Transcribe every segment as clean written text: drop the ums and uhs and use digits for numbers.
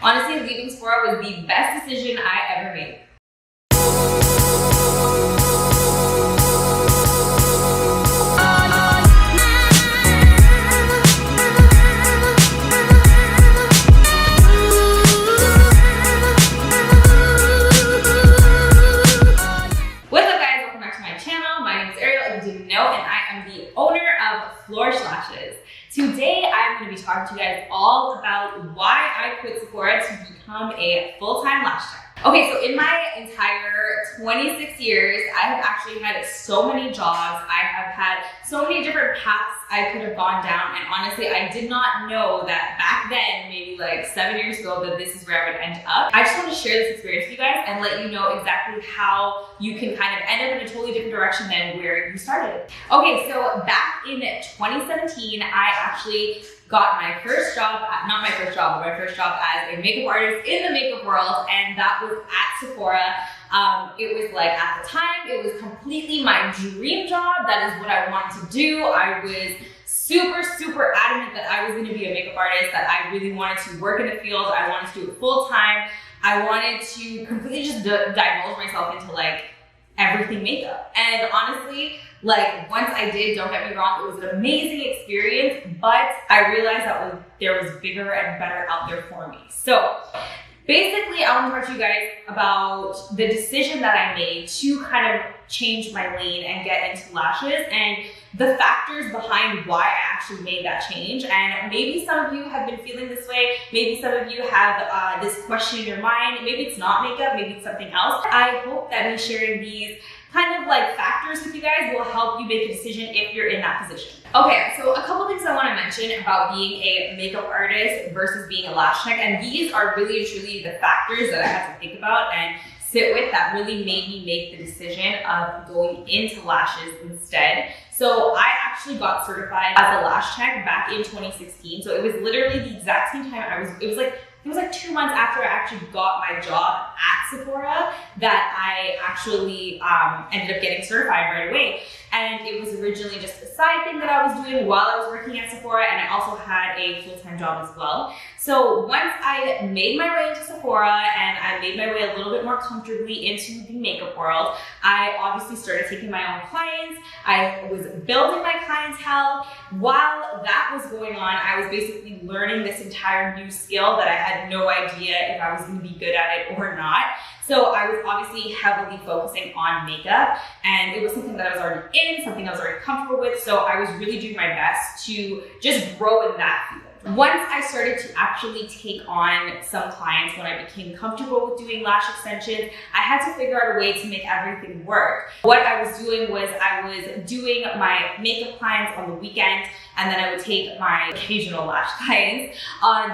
Honestly, leaving Sephora was the best decision I ever made. Flowrish Lashes. Today I'm going to be talking to you guys all about why I quit Sephora to become a full-time lash tech. Okay, so in my entire 26 years, I have actually had so many jobs. I have had so many different paths I could have gone down, and honestly, I did not know that back then, maybe like 7 years ago, that this is where I would end up. I just want to share this experience with you guys and let you know exactly how you can kind of end up in a totally different direction than where you started. Okay, so back in 2017, I actually got my first job, not my first job, but my first job as a makeup artist in the makeup world, and that was at Sephora. It was like, at the time, it was completely my dream job. That is what I wanted to do. I was super adamant that I was going to be a makeup artist, that I really wanted to work in the field. I wanted to do it full time. I wanted to completely just divulge myself into like everything makeup. And honestly, like once I did, don't get me wrong, it was an amazing experience, but I realized that there was bigger and better out there for me. So basically, I want to talk to you guys about the decision that I made to kind of change my lane and get into lashes, and the factors behind why I actually made that change. And maybe some of you have been feeling this way. Maybe some of you have this question in your mind. Maybe it's not makeup, maybe it's something else. I hope that me sharing these kind of like factors with you guys will help you make a decision if you're in that position. Okay, so a couple things I want to mention about being a makeup artist versus being a lash tech, and these are really and truly the factors that I had to think about and sit with that really made me make the decision of going into lashes instead. So I actually got certified as a lash tech back in 2016. So it was literally the exact same time it was like 2 months after I actually got my job at Sephora that I actually ended up getting certified right away. And it was originally just a side thing that I was doing while I was working at Sephora, and I also had a full-time job as well. So once I made my way into Sephora and I made my way a little bit more comfortably into the makeup world, I obviously started taking my own clients. I was building my clientele. While that was going on, I was basically learning this entire new skill that I had no idea if I was going to be good at it or not. So I was obviously heavily focusing on makeup, and it was something that I was already in, something I was already comfortable with. So I was really doing my best to just grow in that field. Once I started to actually take on some clients, when I became comfortable with doing lash extensions, I had to figure out a way to make everything work. What I was doing was I was doing my makeup clients on the weekend, and then I would take my occasional lash clients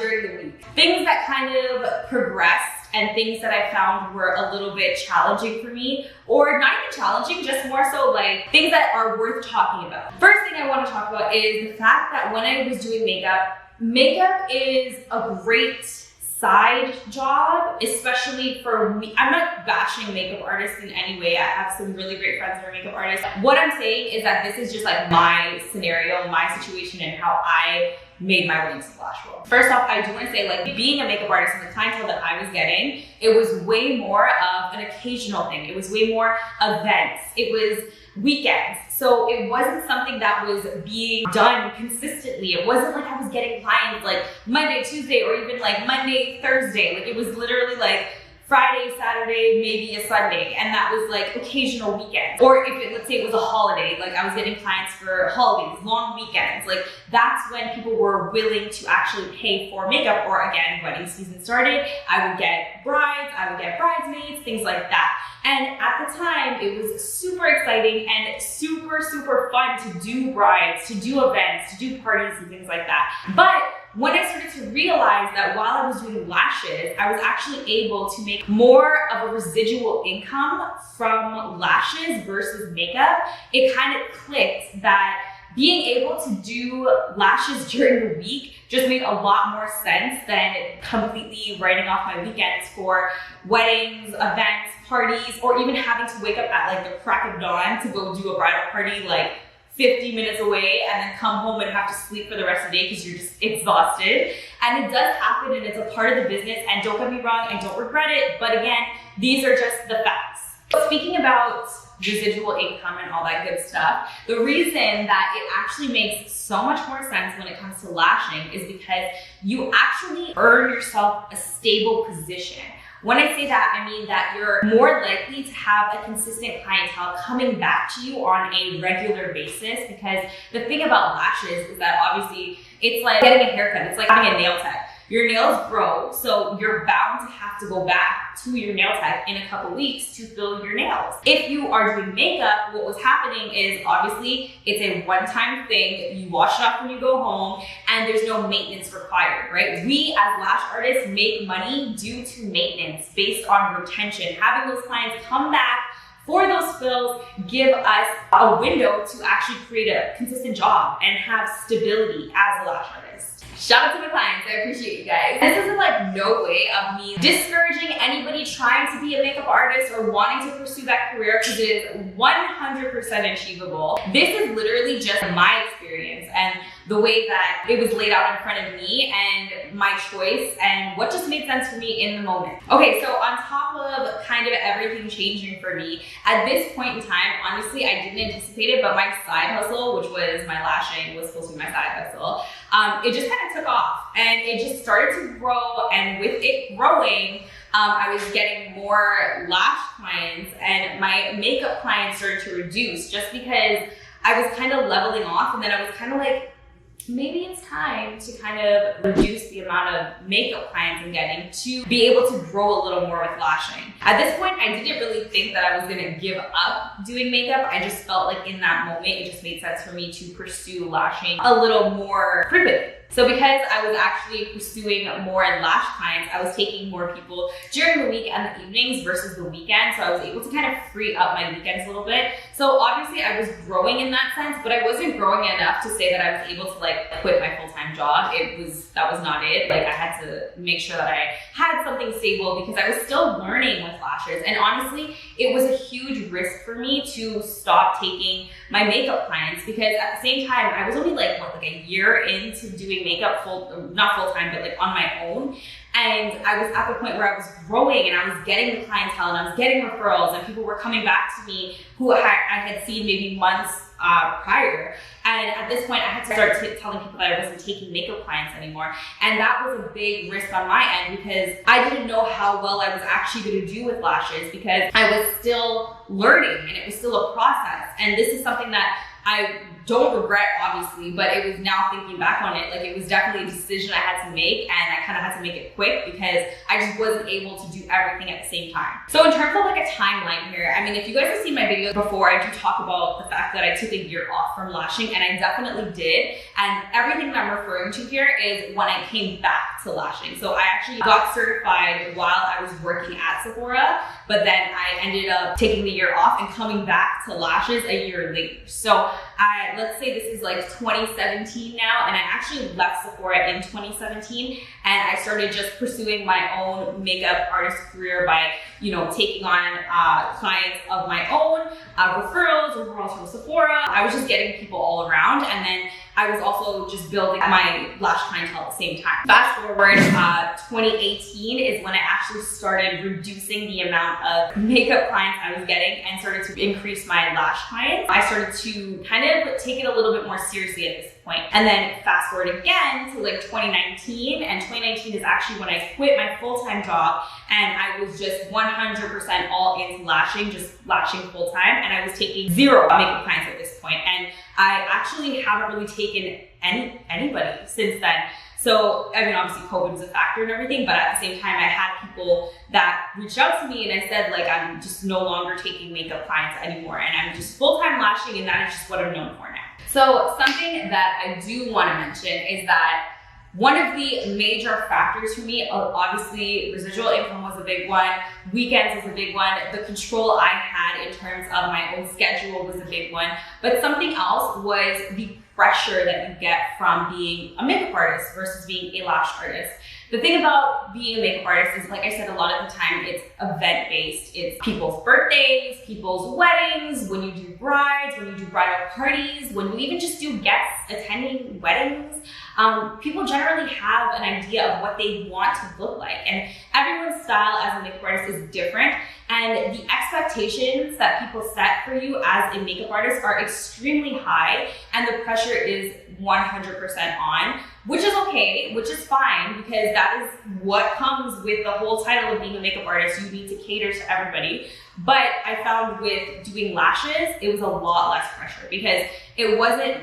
during the week. Things that kind of progressed and things that I found were a little bit challenging for me, or not even challenging, just more so like things that are worth talking about. First thing I want to talk about is the fact that when I was doing makeup is a great side job, especially for me. I'm not bashing makeup artists in any way. I have some really great friends that are makeup artists. What I'm saying is that this is just like my scenario, my situation, and how I made my way into the lash world. First off, I do want to say, like, being a makeup artist and the clientele that I was getting, it was way more of an occasional thing. It was way more events. It was weekends. So it wasn't something that was being done consistently. It wasn't like I was getting clients like Monday, Tuesday, or even like Monday, Thursday. Like it was literally like Friday, Saturday, maybe a Sunday, and that was like occasional weekends. Or if let's say it was a holiday, like I was getting clients for holidays, long weekends, like that's when people were willing to actually pay for makeup. Or again, wedding season started, I would get brides, I would get bridesmaids, things like that. And at the time, it was super exciting and super fun to do brides, to do events, to do parties and things like that. But when I started to realize that while I was doing lashes, I was actually able to make more of a residual income from lashes versus makeup, it kind of clicked that being able to do lashes during the week just made a lot more sense than completely writing off my weekends for weddings, events, parties, or even having to wake up at like the crack of dawn to go do a bridal party like 50 minutes away and then come home and have to sleep for the rest of the day because you're just exhausted. And it does happen, and it's a part of the business, and don't get me wrong, I don't regret it, but again, these are just the facts. Speaking about residual income and all that good stuff, the reason that it actually makes so much more sense when it comes to lashing is because you actually earn yourself a stable position. When I say that, I mean that you're more likely to have a consistent clientele coming back to you on a regular basis, because the thing about lashes is that obviously it's like getting a haircut. It's like having a nail tech. Your nails grow, so you're bound to have to go back to your nail tech in a couple weeks to fill your nails. If you are doing makeup, what was happening is obviously it's a one-time thing. You wash it off when you go home, and there's no maintenance required, right? We as lash artists make money due to maintenance based on retention. Having those clients come back for those fills give us a window to actually create a consistent job and have stability as a lash artist. Shout out to my clients, I appreciate you guys. This is like no way of me discouraging anybody trying to be a makeup artist or wanting to pursue that career, because it is 100% achievable. This is literally just my experience and the way that it was laid out in front of me and my choice and what just made sense for me in the moment. Okay, so on top of kind of everything changing for me, at this point in time, honestly, I didn't anticipate it, but my side hustle, which was my lashing, was supposed to be my side hustle. It just kind of took off and it just started to grow, and with it growing, I was getting more lash clients and my makeup clients started to reduce just because I was kind of leveling off, and then I was kind of like, maybe it's time to kind of reduce the amount of makeup clients I'm getting to be able to grow a little more with lashing. At this point, I didn't really think that I was gonna give up doing makeup. I just felt like in that moment, it just made sense for me to pursue lashing a little more frequently. So because I was actually pursuing more lash clients, I was taking more people during the week and the evenings versus the weekend. So I was able to kind of free up my weekends a little bit. So obviously I was growing in that sense, but I wasn't growing enough to say that I was able to like quit my full-time job. That was not it. Like I had to make sure that I had something stable because I was still learning with lashes. And honestly, it was a huge risk for me to stop taking my makeup clients, because at the same time, I was only like a year into doing makeup not full-time, but like on my own. And I was at the point where I was growing and I was getting the clientele and I was getting referrals, and people were coming back to me who I had seen maybe months prior. And at this point, I had to start telling people that I wasn't taking makeup clients anymore. And that was a big risk on my end, because I didn't know how well I was actually going to do with lashes, because I was still learning and it was still a process. And this is something that I don't regret, obviously, but it was now thinking back on it, like it was definitely a decision I had to make, and I kind of had to make it quick because I just wasn't able to do everything at the same time. So in terms of like a timeline here, I mean, if you guys have seen my videos before, I do talk about the fact that I took a year off from lashing, and I definitely did. And everything that I'm referring to here is when I came back to lashing. So I actually got certified while I was working at Sephora, but then I ended up taking the year off and coming back to lashes a year later. So let's say this is like 2017 now, and I actually left Sephora in 2017, and I started just pursuing my own makeup artist career by, taking on clients of my own, referrals from Sephora. I was just getting people all around, and then I was also just building my lash clientele at the same time. Fast forward, 2018 is when I actually started reducing the amount of makeup clients I was getting and started to increase my lash clients. I started to kind of take it a little bit more seriously at this point. And then fast forward again to like 2019, and 2019 is actually when I quit my full-time job, and I was just 100% all into lashing, just lashing full-time, and I was taking 0 makeup clients at this point. And I actually haven't really taken anybody since then. So, I mean, obviously COVID was a factor and everything, but at the same time, I had people that reached out to me and I said, like, I'm just no longer taking makeup clients anymore, and I'm just full-time lashing, and that is just what I'm known for now. So something that I do want to mention is that one of the major factors for me, obviously residual income was a big one, weekends was a big one, the control I had in terms of my own schedule was a big one, but something else was the pressure that you get from being a makeup artist versus being a lash artist. The thing about being a makeup artist is, like I said, a lot of the time it's event-based. It's people's birthdays, people's weddings, when you do brides, when you do bridal parties, when you even just do guests attending weddings. People generally have an idea of what they want to look like, and everyone's style as a makeup artist is different, and the expectations that people set for you as a makeup artist are extremely high, and the pressure is 100% on, which is okay, which is fine, because that is what comes with the whole title of being a makeup artist. You need to cater to everybody. But I found with doing lashes, it was a lot less pressure, because it wasn't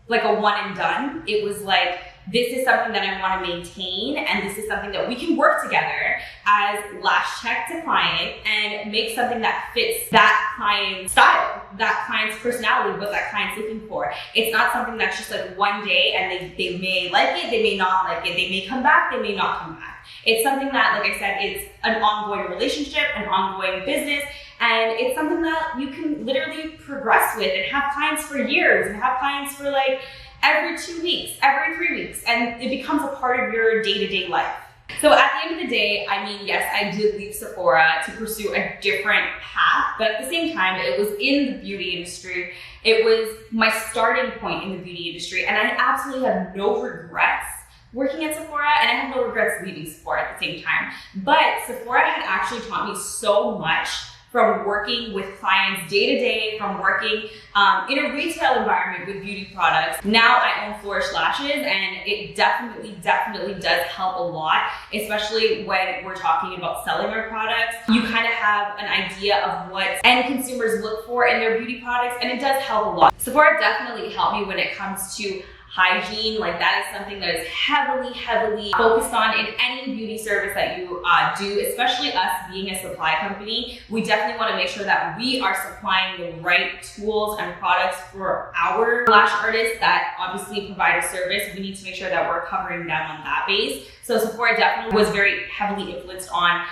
like a one and done. It was like, this is something that I want to maintain, and this is something that we can work together as Lash Tech to client and make something that fits that client's style, that client's personality, what that client's looking for. It's not something that's just like one day and they may like it, they may not like it, they may come back, they may not come back. It's something that, like I said, it's an ongoing relationship, an ongoing business, and it's something that you can literally progress with and have clients for years and have clients for like every 2 weeks, every 3 weeks, and it becomes a part of your day-to-day life. So at the end of the day, I mean, yes, I did leave Sephora to pursue a different path, but at the same time, it was in the beauty industry. It was my starting point in the beauty industry, and I absolutely have no regrets working at Sephora, and I have no regrets leaving Sephora at the same time. But Sephora had actually taught me so much from working with clients day to day, from working in a retail environment with beauty products. Now I own Flowrish lashes, and it definitely does help a lot, especially when we're talking about selling our products. You kind of have an idea of what end consumers look for in their beauty products, and it does help a lot. Sephora definitely helped me when it comes to hygiene. Like, that is something that is heavily focused on in any beauty service that you do, especially us being a supply company. We definitely want to make sure that we are supplying the right tools and products for our lash artists that obviously provide a service. We need to make sure that we're covering them on that base. So Sephora definitely was very heavily influenced on,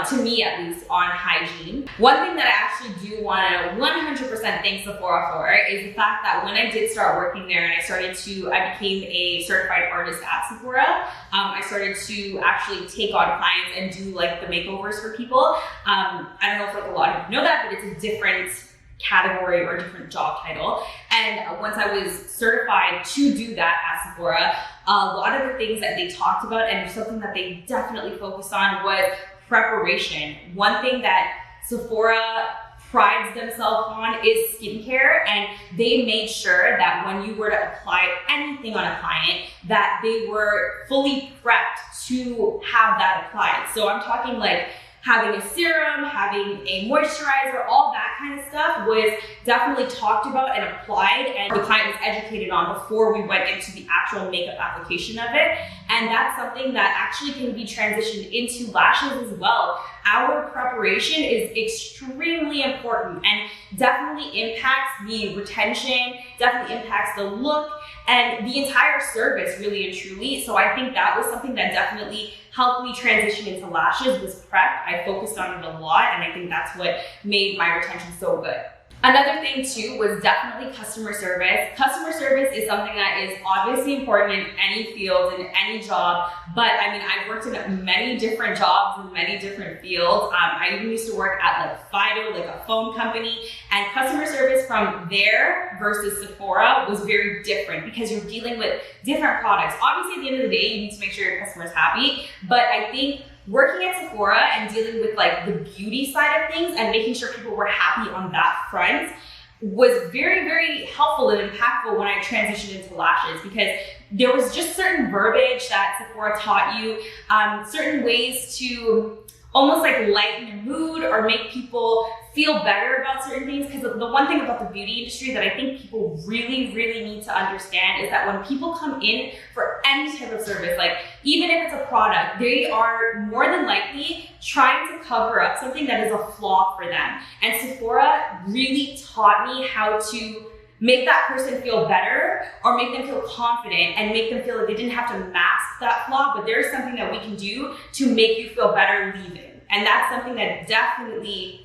to me at least, on hygiene. One thing that I actually do want to 100% thank Sephora for is the fact that when I did start working there and I became a certified artist at Sephora, I started to actually take on clients and do like the makeovers for people. I don't know if like a lot of you know that, but it's a different category or a different job title. And once I was certified to do that at Sephora, a lot of the things that they talked about and something that they definitely focused on was preparation. One thing that Sephora prides themselves on is skincare, and they made sure that when you were to apply anything on a client, that they were fully prepped to have that applied. So I'm talking like having a serum, having a moisturizer, all that kind of stuff was definitely talked about and applied, and the client was educated on before we went into the actual makeup application of it. And that's something that actually can be transitioned into lashes as well. Our preparation is extremely important and definitely impacts the retention, definitely impacts the look, and the entire service, really and truly. So I think that was something that definitely helped me transition into lashes, was prep. I focused on it a lot, and I think that's what made my retention so good. Another thing too was definitely customer service. Customer service is something that is obviously important in any field, in any job, but I mean, I've worked in many different jobs in many different fields. I even used to work at like Fido, like a phone company, and customer service from there versus Sephora was very different because you're dealing with different products. Obviously, at the end of the day, you need to make sure your customer's happy, but I think working at Sephora and dealing with like the beauty side of things and making sure people were happy on that front was very helpful and impactful when I transitioned into lashes, because there was just certain verbiage that Sephora taught you, certain ways to almost like lighten your mood or make people feel better about certain things. Because the one thing about the beauty industry that I think people really need to understand is that when people come in for any type of service, like even if it's a product, they are more than likely trying to cover up something that is a flaw for them. And Sephora really taught me how to make that person feel better or make them feel confident and make them feel like they didn't have to mask that flaw, but there's something that we can do to make you feel better leaving. And that's something that definitely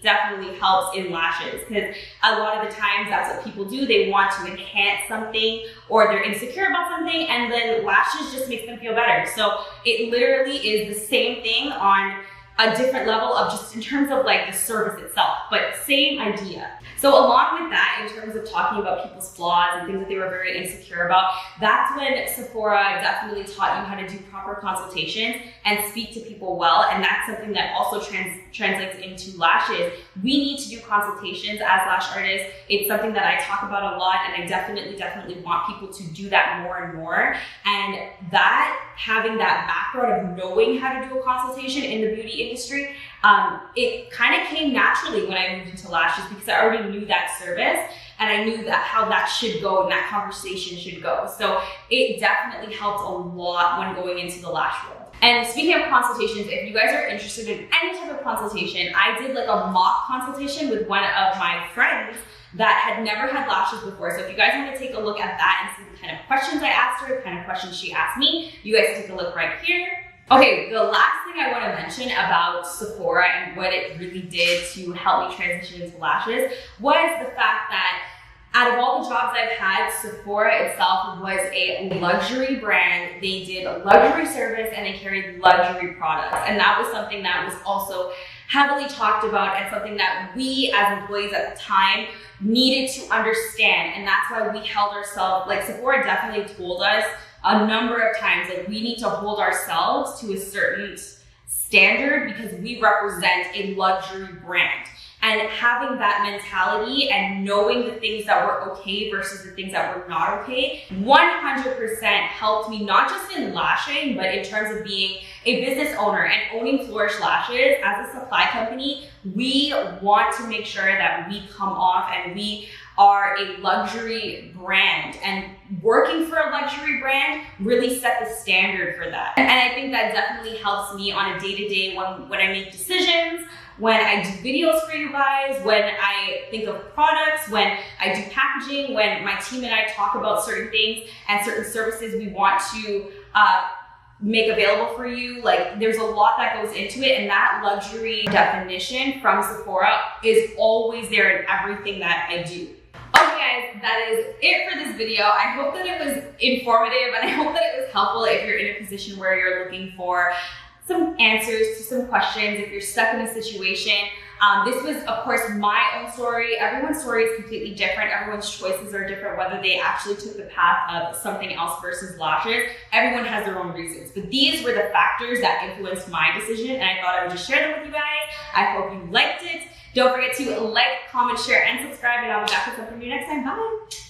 helps in lashes, because a lot of the times that's what people do. They want to enhance something, or they're insecure about something, and then lashes just makes them feel better. So it literally is the same thing on a different level of just in terms of like the service itself, but same idea. So along with that, in terms of talking about people's flaws and things that they were very insecure about, that's when Sephora definitely taught you how to do proper consultations and speak to people well. And that's something that also translates into lashes. We need to do consultations as lash artists. It's something that I talk about a lot, and I definitely want people to do that more and more. And that, having that background of knowing how to do a consultation in the beauty industry, it kind of came naturally when I moved into lashes, because I already knew that service and I knew that how that should go and that conversation should go. So it definitely helped a lot when going into the lash world. And speaking of consultations, if you guys are interested in any type of consultation, I did like a mock consultation with one of my friends that had never had lashes before. So if you guys want to take a look at that and see the kind of questions I asked her, the kind of questions she asked me, you guys take a look right here. Okay, the last thing I want to mention about Sephora and what it really did to help me transition into lashes was the fact that out of all the jobs I've had, Sephora itself was a luxury brand. They did a luxury service and they carried luxury products. And that was something that was also heavily talked about and something that we as employees at the time needed to understand. And that's why we held ourselves, like Sephora definitely told us a number of times, like we need to hold ourselves to a certain standard because we represent a luxury brand. And having that mentality and knowing the things that were okay versus the things that were not okay, 100% helped me, not just in lashing, but in terms of being a business owner and owning Flowrish Lashes as a supply company. We want to make sure that we come off and we are a luxury brand, and working for a luxury brand really set the standard for that. And I think that definitely helps me on a day-to-day when I make decisions, when I do videos for you guys, when I think of products, when I do packaging, when my team and I talk about certain things and certain services we want to make available for you. Like, there's a lot that goes into it, and that luxury definition from Sephora is always there in everything that I do. Okay guys, that is it for this video. I hope that it was informative, and I hope that it was helpful if you're in a position where you're looking for some answers to some questions, if you're stuck in a situation. This was, of course, my own story. Everyone's story is completely different. Everyone's choices are different, whether they actually took the path of something else versus lashes. Everyone has their own reasons. But these were the factors that influenced my decision, and I thought I would just share them with you guys. I hope you liked it. Don't forget to like, comment, share, and subscribe, and I'll be back with something new next time. Bye!